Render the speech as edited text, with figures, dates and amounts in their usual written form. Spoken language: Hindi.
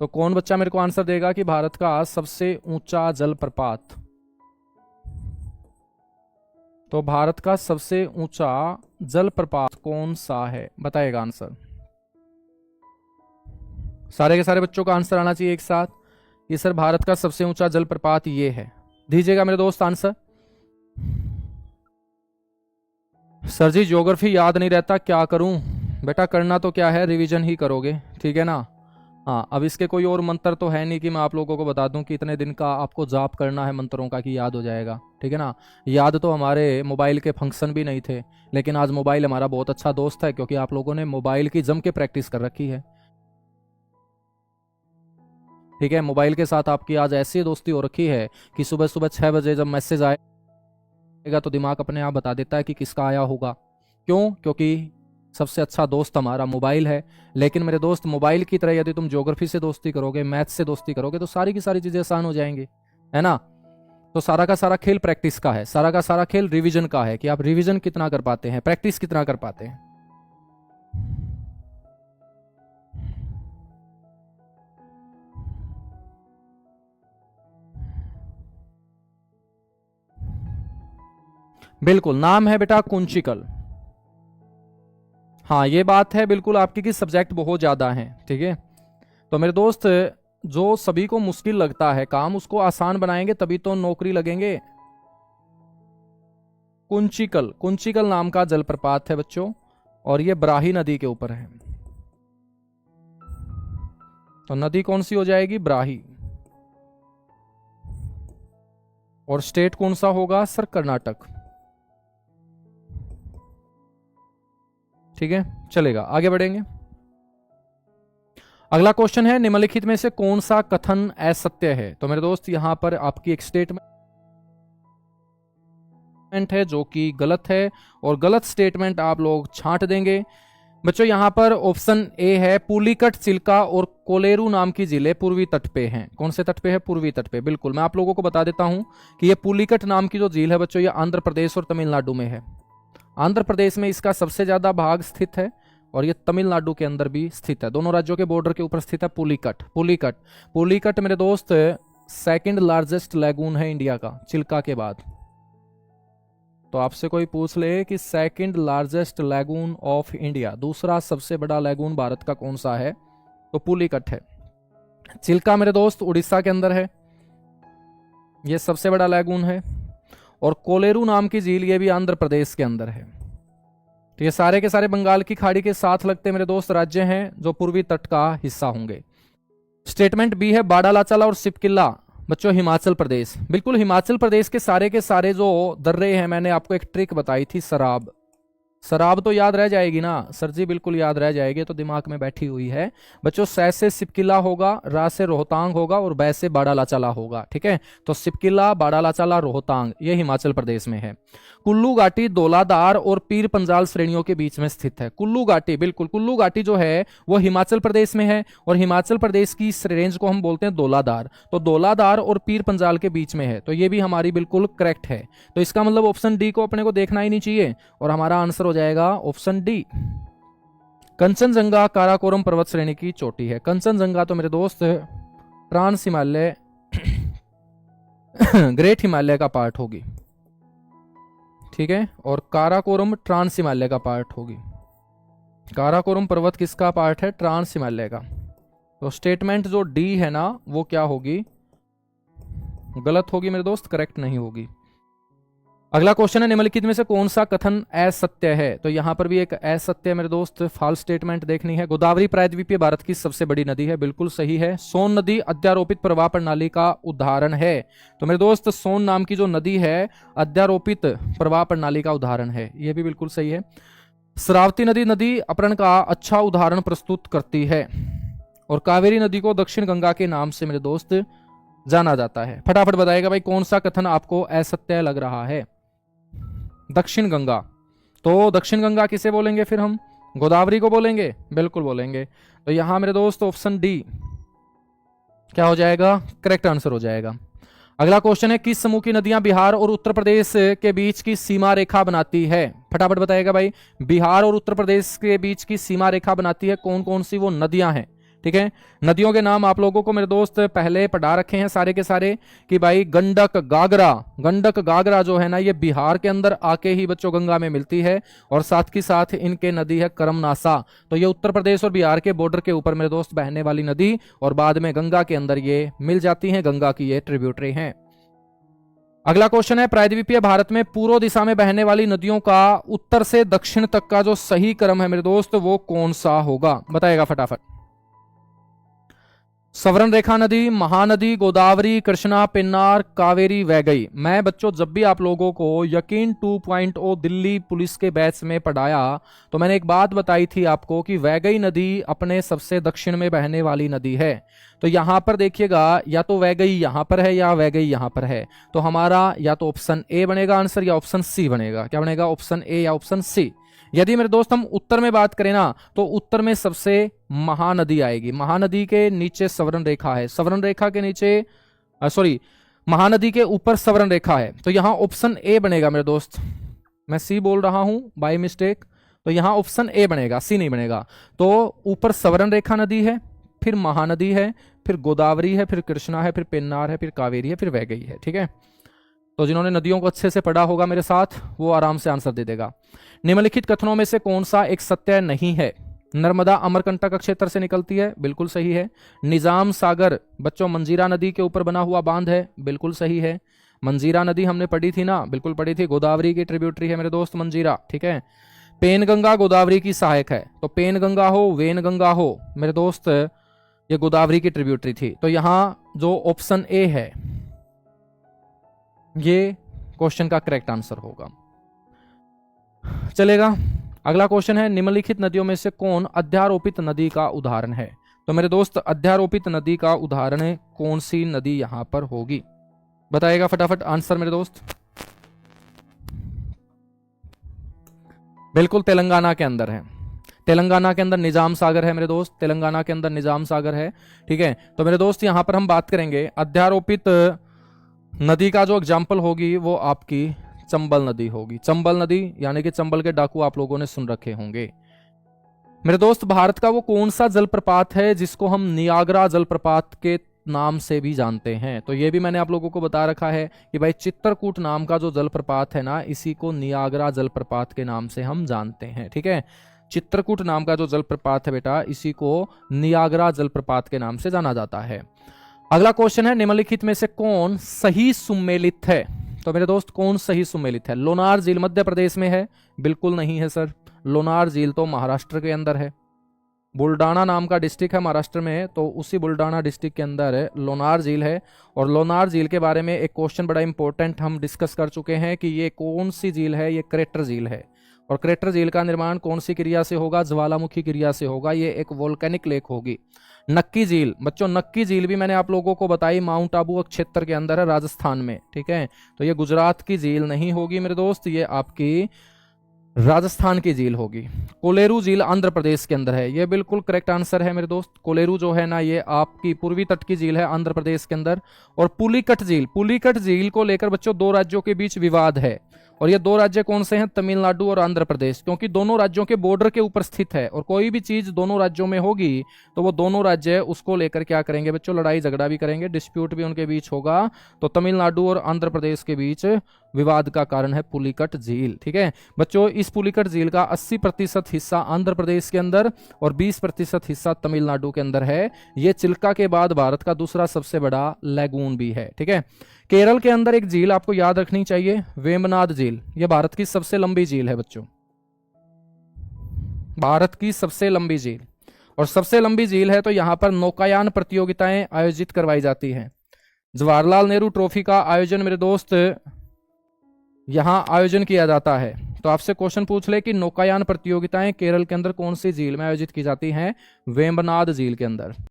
तो कौन बच्चा मेरे को आंसर देगा कि भारत का सबसे ऊंचा जलप्रपात? तो भारत का सबसे ऊंचा जलप्रपात कौन सा है, बताएगा आंसर। सारे के सारे बच्चों का आंसर आना चाहिए एक साथ। ये सर भारत का सबसे ऊंचा जलप्रपात ये है। दीजिएगा मेरे दोस्त आंसर। सर जी ज्योग्राफी याद नहीं रहता, क्या करूं? बेटा करना तो क्या है, रिवीजन ही करोगे, ठीक है ना। हाँ, अब इसके कोई और मंत्र तो है नहीं कि मैं आप लोगों को बता दूं कि इतने दिन का आपको जाप करना है मंत्रों का कि याद हो जाएगा, ठीक है ना। याद तो हमारे मोबाइल के फंक्शन भी नहीं थे, लेकिन आज मोबाइल हमारा बहुत अच्छा दोस्त है, क्योंकि आप लोगों ने मोबाइल की जम के प्रैक्टिस कर रखी है, ठीक है। मोबाइल के साथ आपकी आज ऐसी दोस्ती हो रखी है कि सुबह सुबह 6 बजे जब मैसेज आएगा तो दिमाग अपने आप बता देता है कि किसका आया होगा। क्यों? क्योंकि सबसे अच्छा दोस्त हमारा मोबाइल है। लेकिन मेरे दोस्त, मोबाइल की तरह यदि तुम ज्योग्राफी से दोस्ती करोगे, मैथ से दोस्ती करोगे, तो सारी की सारी चीजें आसान हो जाएंगी, है ना। तो सारा का सारा खेल प्रैक्टिस का है, सारा का सारा खेल रिवीजन का है कि आप रिवीजन कितना कर पाते हैं, प्रैक्टिस कितना कर पाते हैं। बिल्कुल, नाम है बेटा कुंचिकल। हाँ ये बात है बिल्कुल आपकी कि सब्जेक्ट बहुत ज्यादा हैं, ठीक है। तो मेरे दोस्त, जो सभी को मुश्किल लगता है काम, उसको आसान बनाएंगे तभी तो नौकरी लगेंगे। कुंचिकल, कुंचिकल नाम का जलप्रपात है बच्चों, और ये ब्राही नदी के ऊपर है। तो नदी कौन सी हो जाएगी? ब्राही। और स्टेट कौन सा होगा सर? कर्नाटक। ठीक है, चलेगा, आगे बढ़ेंगे। अगला क्वेश्चन है, निम्नलिखित में से कौन सा कथन असत्य है? तो मेरे दोस्त यहां पर आपकी एक स्टेटमेंट है जो कि गलत है, और गलत स्टेटमेंट आप लोग छांट देंगे। बच्चों यहां पर ऑप्शन ए है, पुलिकट, चिल्का और कोलेरू नाम की झीलें पूर्वी तट पे हैं। कौन से तट पे है? पूर्वी तट पे। बिल्कुल, मैं आप लोगों को बता देता हूं कि ये पुलिकट नाम की जो झील है बच्चों, ये आंध्र प्रदेश और तमिलनाडु में है। आंध्र प्रदेश में इसका सबसे ज्यादा भाग स्थित है, और ये तमिलनाडु के अंदर भी स्थित है। दोनों राज्यों के बॉर्डर के ऊपर स्थित है पुलिकट। पुलिकट, पुलिकट मेरे दोस्त सेकंड लार्जेस्ट लैगून है इंडिया का, चिल्का के बाद। तो आपसे कोई पूछ ले कि second largest lagoon of India, दूसरा सबसे बड़ा लैगून भारत का कौन सा है, तो पुलिकट है। चिल्का मेरे दोस्त उड़ीसा के अंदर है, ये सबसे बड़ा लैगून है। और कोलेरू नाम की झील, ये भी आंध्र प्रदेश के अंदर है। तो ये सारे के सारे बंगाल की खाड़ी के साथ लगते मेरे दोस्त राज्य हैं जो पूर्वी तट का हिस्सा होंगे। स्टेटमेंट बी है, बाडालाचाला और सिपकिल्ला बच्चों हिमाचल प्रदेश। बिल्कुल, हिमाचल प्रदेश के सारे जो दर्रे हैं, मैंने आपको एक ट्रिक बताई थी, शराब। शराब तो याद रह जाएगी ना सर जी? बिल्कुल याद रह जाएगी, तो दिमाग में बैठी हुई है बच्चों। सै से सिपकिला होगा, रा से रोहतांग होगा, और बै से बाडालाचाला होगा, ठीक है। तो सिपकिला, बाडालाचाला, रोहतांग ये हिमाचल प्रदेश में है। कुल्लू घाटी धौलाधार और पीर पंजाल श्रेणियों के बीच में स्थित है। कुल्लू घाटी, बिल्कुल कुल्लू घाटी जो है वो हिमाचल प्रदेश में है, और हिमाचल प्रदेश की इस रेंज को हम बोलते हैं धौलाधार। तो धौलाधार और पीर पंजाल के बीच में है, तो ये भी हमारी बिल्कुल करेक्ट है। तो इसका मतलब ऑप्शन डी को अपने को देखना ही नहीं चाहिए, और हमारा आंसर हो जाएगा ऑप्शन डी। कंचनजंगा काराकोरम पर्वत श्रेणी की चोटी है। कंचनजंगा तो मेरे दोस्त ट्रांस हिमालय ग्रेट हिमालय का पार्ट होगी, ठीक है। और काराकोरम ट्रांस हिमालय का पार्ट होगी। काराकोरम पर्वत किसका पार्ट है? ट्रांस हिमालय का। तो स्टेटमेंट जो डी है ना, वो क्या होगी? गलत होगी मेरे दोस्त, करेक्ट नहीं होगी। अगला क्वेश्चन है, निम्नलिखित में से कौन सा कथन असत्य है? तो यहां पर भी एक असत्य मेरे दोस्त फॉल्स स्टेटमेंट देखनी है। गोदावरी प्रायद्वीपीय भारत की सबसे बड़ी नदी है, बिल्कुल सही है। सोन नदी अध्यारोपित प्रवाह प्रणाली का उदाहरण है। तो मेरे दोस्त सोन नाम की जो नदी है अध्यारोपित प्रवाह प्रणाली का उदाहरण है, यह भी बिल्कुल सही है। श्रावती नदी नदी अपहरण का अच्छा उदाहरण प्रस्तुत करती है। और कावेरी नदी को दक्षिण गंगा के नाम से मेरे दोस्त जाना जाता है। फटाफट बताएगा भाई कौन सा कथन आपको असत्य लग रहा है? दक्षिण गंगा। तो दक्षिण गंगा किसे बोलेंगे फिर हम? गोदावरी को बोलेंगे, बिल्कुल बोलेंगे। तो यहां मेरे दोस्त ऑप्शन डी क्या हो जाएगा? करेक्ट आंसर हो जाएगा। अगला क्वेश्चन है, किस समूह की नदियां बिहार और उत्तर प्रदेश के बीच की सीमा रेखा बनाती है? फटाफट बताएगा भाई, बिहार और उत्तर प्रदेश के बीच की सीमा रेखा बनाती है कौन कौन सी वो नदियां हैं? ठीक है। नदियों के नाम आप लोगों को मेरे दोस्त पहले पढ़ा रखे हैं सारे के सारे कि भाई गंडक गागरा जो है ना ये बिहार के अंदर आके ही बच्चों गंगा में मिलती है, और साथ ही साथ इनके नदी है करमनासा। तो ये उत्तर प्रदेश और बिहार के बॉर्डर के ऊपर मेरे दोस्त बहने वाली नदी, और बाद में गंगा के अंदर ये मिल जाती है, गंगा की ये ट्रिब्यूटरी है। अगला क्वेश्चन है, प्रायद्वीपीय भारत में पूर्व दिशा में बहने वाली नदियों का उत्तर से दक्षिण तक का जो सही क्रम है मेरे दोस्त वो कौन सा होगा, बताएगा फटाफट। सवर्ण रेखा नदी, महानदी, गोदावरी, कृष्णा, पेन्नार, कावेरी, वैगई। मैं बच्चों जब भी आप लोगों को यकीन 2.0 दिल्ली पुलिस के बैच में पढ़ाया तो मैंने एक बात बताई थी आपको कि वैगई नदी अपने सबसे दक्षिण में बहने वाली नदी है। तो यहां पर देखिएगा या तो वैगई यहां पर है या वैगई यहां पर है, तो हमारा या तो ऑप्शन ए बनेगा आंसर या ऑप्शन सी बनेगा। क्या बनेगा, ऑप्शन ए या ऑप्शन सी। यदि मेरे दोस्त हम उत्तर में बात करें ना तो उत्तर में सबसे महानदी आएगी। महानदी के नीचे सवर्ण रेखा है, सवर्ण रेखा के नीचे महानदी के ऊपर सवर्ण रेखा है, तो यहां ऑप्शन ए बनेगा मेरे दोस्त। मैं सी बोल रहा हूं बाय मिस्टेक, तो यहां ऑप्शन ए बनेगा, सी नहीं बनेगा। तो ऊपर सवर्ण रेखा नदी है, फिर महानदी है, फिर गोदावरी है, फिर कृष्णा है, फिर पेन्नार है, फिर कावेरी है, फिर वैगई है। ठीक है, तो जिन्होंने नदियों को अच्छे से पढ़ा होगा मेरे साथ वो आराम से आंसर दे देगा। निम्नलिखित कथनों में से कौन सा एक सत्य नहीं है। नर्मदा अमरकंटक क्षेत्र से निकलती है, बिल्कुल सही है। निजाम सागर बच्चों मंजीरा नदी के ऊपर बना हुआ बांध है, बिल्कुल सही है। मंजीरा नदी हमने पढ़ी थी ना, बिल्कुल पढ़ी थी, गोदावरी की ट्रिब्यूटरी है मेरे दोस्त मंजीरा। ठीक है, पेनगंगा गोदावरी की सहायक है, तो पेनगंगा हो वेनगंगा हो मेरे दोस्त ये गोदावरी की ट्रिब्यूटरी थी। तो यहां जो ऑप्शन ए है ये क्वेश्चन का करेक्ट आंसर होगा, चलेगा। अगला क्वेश्चन है, निम्नलिखित नदियों में से कौन अध्यारोपित नदी का उदाहरण है। तो मेरे दोस्त अध्यारोपित नदी का उदाहरण कौन सी नदी यहां पर होगी, बताएगा फटाफट आंसर मेरे दोस्त। बिल्कुल तेलंगाना के अंदर है, तेलंगाना के अंदर निजाम सागर है मेरे दोस्त, तेलंगाना के अंदर निजाम सागर है। ठीक है, तो मेरे दोस्त यहां पर हम बात करेंगे अध्यारोपित नदी का जो एग्जाम्पल होगी वो आपकी चंबल नदी होगी। चंबल नदी यानी कि चंबल के डाकू आप लोगों ने सुन रखे होंगे। मेरे दोस्त भारत का वो कौन सा जलप्रपात है जिसको हम नियाग्रा जलप्रपात के नाम से भी जानते हैं। तो ये भी मैंने आप लोगों को बता रखा है कि भाई चित्रकूट नाम का जो जलप्रपात है ना इसी को नियाग्रा जलप्रपात के नाम से हम जानते हैं। ठीक है, चित्रकूट नाम का जो जलप्रपात है बेटा इसी को नियाग्रा जलप्रपात के नाम से जाना जाता है। अगला क्वेश्चन है, निम्नलिखित में से कौन सही सुमेलित है। तो मेरे दोस्त कौन सही सुमेलित है। लोनार झील मध्य प्रदेश में है, बिल्कुल नहीं है सर। लोनार झील तो महाराष्ट्र के अंदर है, बुल्डाना नाम का डिस्ट्रिक्ट है महाराष्ट्र में है, तो उसी बुल्डाना डिस्ट्रिक्ट के अंदर लोनार झील है। और लोनार झील के बारे में एक क्वेश्चन बड़ा इंपॉर्टेंट हम डिस्कस कर चुके हैं कि ये कौन सी झील है, ये क्रेटर झील है। और क्रेटर झील का निर्माण कौन सी क्रिया से होगा, ज्वालामुखी क्रिया से होगा, ये एक वोल्केनिक लेक होगी। नक्की झील बच्चों, नक्की झील भी मैंने आप लोगों को बताई माउंट आबू क्षेत्र के अंदर है राजस्थान में। ठीक है, तो ये गुजरात की झील नहीं होगी मेरे दोस्त, ये आपकी राजस्थान की झील होगी। कोलेरू झील आंध्र प्रदेश के अंदर है, ये बिल्कुल करेक्ट आंसर है मेरे दोस्त। कोलेरू जो है ना ये आपकी पूर्वी तट की झील है आंध्र प्रदेश के अंदर। और पुलिकट झील को लेकर बच्चों दो राज्यों के बीच विवाद है, और ये दो राज्य कौन से हैं, तमिलनाडु और आंध्र प्रदेश, क्योंकि दोनों राज्यों के बॉर्डर के ऊपर स्थित है। और कोई भी चीज दोनों राज्यों में होगी तो वो दोनों राज्य उसको लेकर क्या करेंगे बच्चों, लड़ाई झगड़ा भी करेंगे, डिस्प्यूट भी उनके बीच होगा। तो तमिलनाडु और आंध्र प्रदेश के बीच विवाद का कारण है पुलिकट झील। ठीक है बच्चों, इस पुलिकट झील का 80% हिस्सा आंध्र प्रदेश के अंदर और 20% हिस्सा तमिलनाडु के अंदर है। ये चिल्का के बाद भारत का दूसरा सबसे बड़ा लैगून भी है। ठीक है, केरल के अंदर एक झील आपको याद रखनी चाहिए, वेम्बनाड झील। यह भारत की सबसे लंबी झील है बच्चों, भारत की सबसे लंबी झील। और सबसे लंबी झील है तो यहां पर नौकायान प्रतियोगिताएं आयोजित करवाई जाती हैं। जवाहरलाल नेहरू ट्रॉफी का आयोजन मेरे दोस्त यहां आयोजन किया जाता है। तो आपसे क्वेश्चन पूछ ले कि नौकायान प्रतियोगिताएं केरल के अंदर कौन सी झील में आयोजित की जाती हैं, वेम्बनाड झील के अंदर।